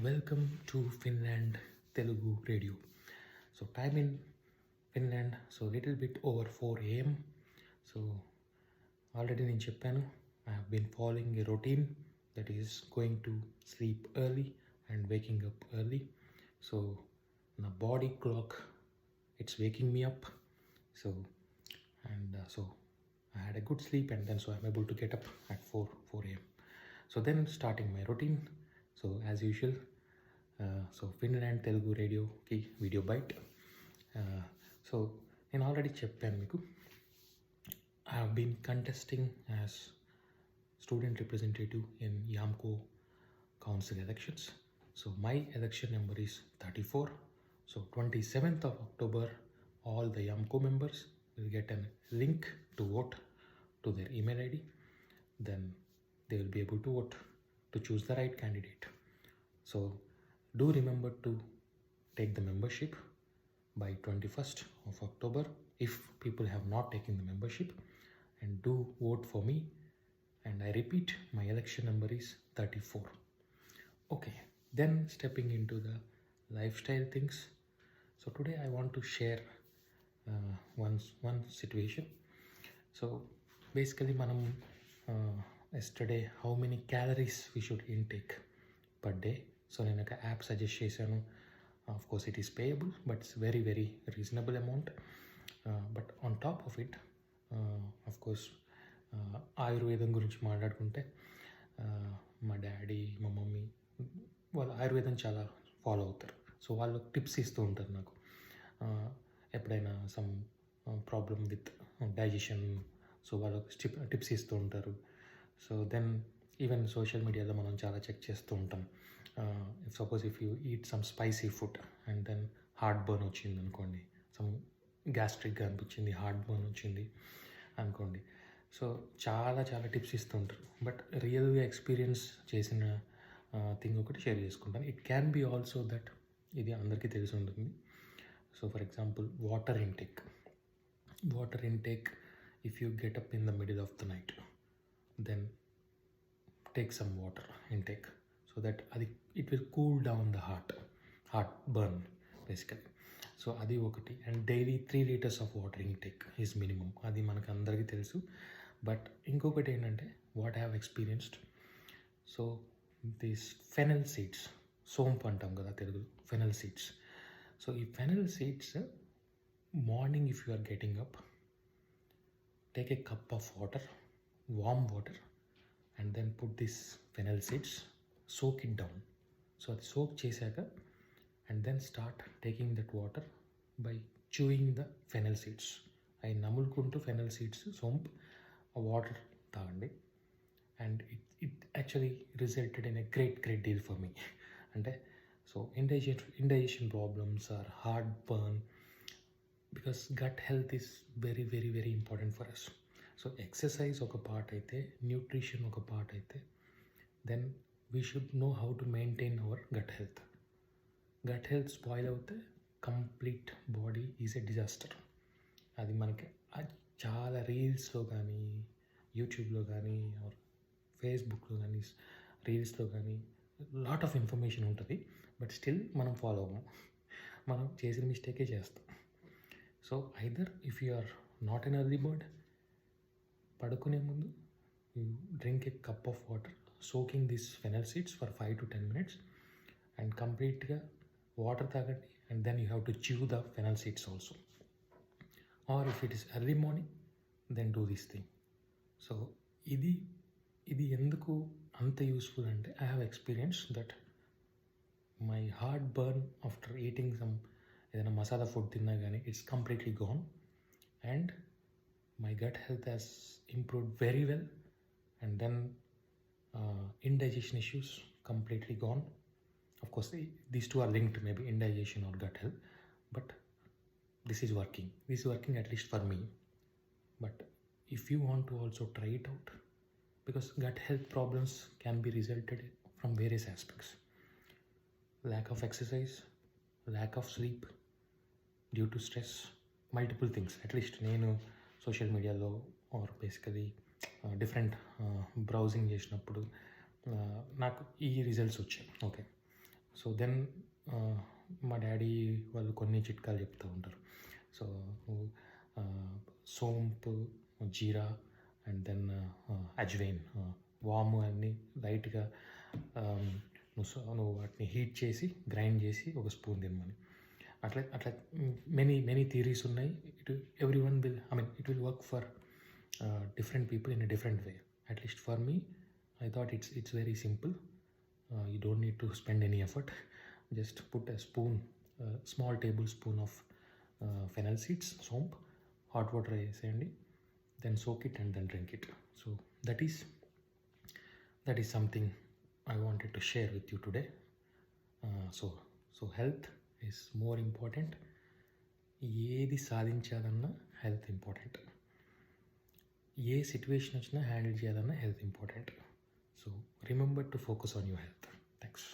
Welcome to Finland Telugu Radio. So time in Finland, so little bit over 4 a.m. So already నేను చెప్పాను, I have been following a routine that is going to sleep early and waking up early. So my body clock, it's waking me up. So I had a good sleep, and then so I'm able to get up at 4 a.m. So then starting my routine. So as usual, so Finland Telugu రేడియోకి video byte. So నేను already చెప్పాను మీకు, I have been contesting as student representative in Amco council elections. So my election number is 34. సో 27th of October, all the YAMCO members will get a link to vote to their email ID. Then they will be able to vote to choose the right candidate. So do remember to take the membership by 21st of October if people have not taken the membership, and do vote for me. And I repeat, my election number is 34. Okay, then stepping into the lifestyle things. So today I want to share one situation. So basically manam yesterday how many calories we should intake per day. So నేను ఒక app suggest చేశాను. Of course it is payable, but it's very very reasonable amount. But on top of it, of course ఆయుర్వేదం గురించి మాట్లాడుకుంటే, మా daddy, మా mummy వాళ్ళు ఆయుర్వేదం చాలా ఫాలో అవుతారు. సో వాళ్ళు టిప్స్ ఇస్తూ ఉంటారు నాకు. ఎప్పుడైనా some problem with digestion, so వాళ్ళు టిప్స్ ఇస్తూ ఉంటారు. సో దెన్ ఈవెన్ సోషల్ మీడియాలో మనం చాలా చెక్ చేస్తూ ఉంటాం. Suppose if you eat some spicy food and then heartburn వచ్చింది అనుకోండి, సమ్ గ్యాస్ట్రిక్గా అనిపించింది, హార్ట్ బర్న్ వచ్చింది అనుకోండి. సో చాలా చాలా టిప్స్ ఇస్తుంటారు. బట్ రియల్గా ఎక్స్పీరియన్స్ చేసిన థింగ్ ఒకటి షేర్ చేసుకుంటాను. It can be also that ఇది అందరికీ తెలిసి ఉంటుంది. So for example water intake, if you get up in the middle of the night, then take some water intake so that it will cool down the heart burn basically. So adi okati, and daily 3 liters of water intake is minimum. Adi manaku andariki telusu. But inkokati endante what I have experienced, so these fennel seeds, sompu antam kada telugu, fennel seeds. So ee fennel seeds, morning if you are getting up, take a cup of water, warm water, and then put this fennel seeds, soak it down. So అది soak చేశాక, and then start taking that water by chewing the fennel seeds. అవి నములుకుంటూ fennel seeds సోంప్ water తాగండి. And it actually resulted in a great deal for me. అంటే so indigestion problems or heartburn, because gut health is very very very important for us. So exercise ఒక part అయితే, nutrition ఒక part అయితే, then we should know how to maintain our gut health spoil అవుతే complete body is a disaster. అది మనకి చాలా రీల్స్లో కానీ, యూట్యూబ్లో కానీ, ఆర్ ఫేస్బుక్లో కానీ, రీల్స్లో కానీ లాట్ ఆఫ్ ఇన్ఫర్మేషన్ ఉంటుంది. బట్ స్టిల్ మనం ఫాలో అవ్వము, మనం చేసిన మిస్టేకే చేస్తాం. So either if you are not an early bird, పడుకునే ముందు you drink a cup of water soaking this fennel seeds for 5 to 10 minutes, and కంప్లీట్గా వాటర్ తాగండి. And then you have to chew the fennel seeds also. Or if it is early morning, then do this thing. So ఇది ఎందుకు అంత useful అంటే, I have experience that my heart burn after eating some ఏదైనా masala food తిన్నా కానీ it's completely gone, and my gut health has improved very well, and then indigestion issues completely gone. Of course these two are linked, maybe indigestion or gut health, but this is working at least for me. But if you want to also try it out, because gut health problems can be resulted from various aspects: lack of exercise, lack of sleep due to stress, multiple things. At least నేను social మీడియాలో are basically different browsing చేసినప్పుడు నాకు ఈ results వచ్చాయి. Okay, so then మా daddy వాళ్ళు కొన్ని చిట్కాలు చెప్తూ ఉంటారు. సో సోంపు, జీరా అండ్ దెన్ అజ్వైన్, వాము అన్నీ లైట్గా నువ్వు వాటిని హీట్ చేసి గ్రైండ్ చేసి ఒక స్పూన్ తినమని. అట్లా అట్లా మెనీ థియరీస్ ఉన్నాయి. Every one will, it will work for different people in a different way. At least for me, I thought it's very simple. You don't need to spend any effort. Just put a spoon, small tablespoon of fennel seeds, swamp, hot water వేసేయండి, then soak it and then drink it. So that is something I wanted to share with you today. So health is more important. ఏది సాధించాలన్నా health important. ఏ situation వచ్చినా handle చేయాలన్నా health important. So remember to focus on your health. Thanks.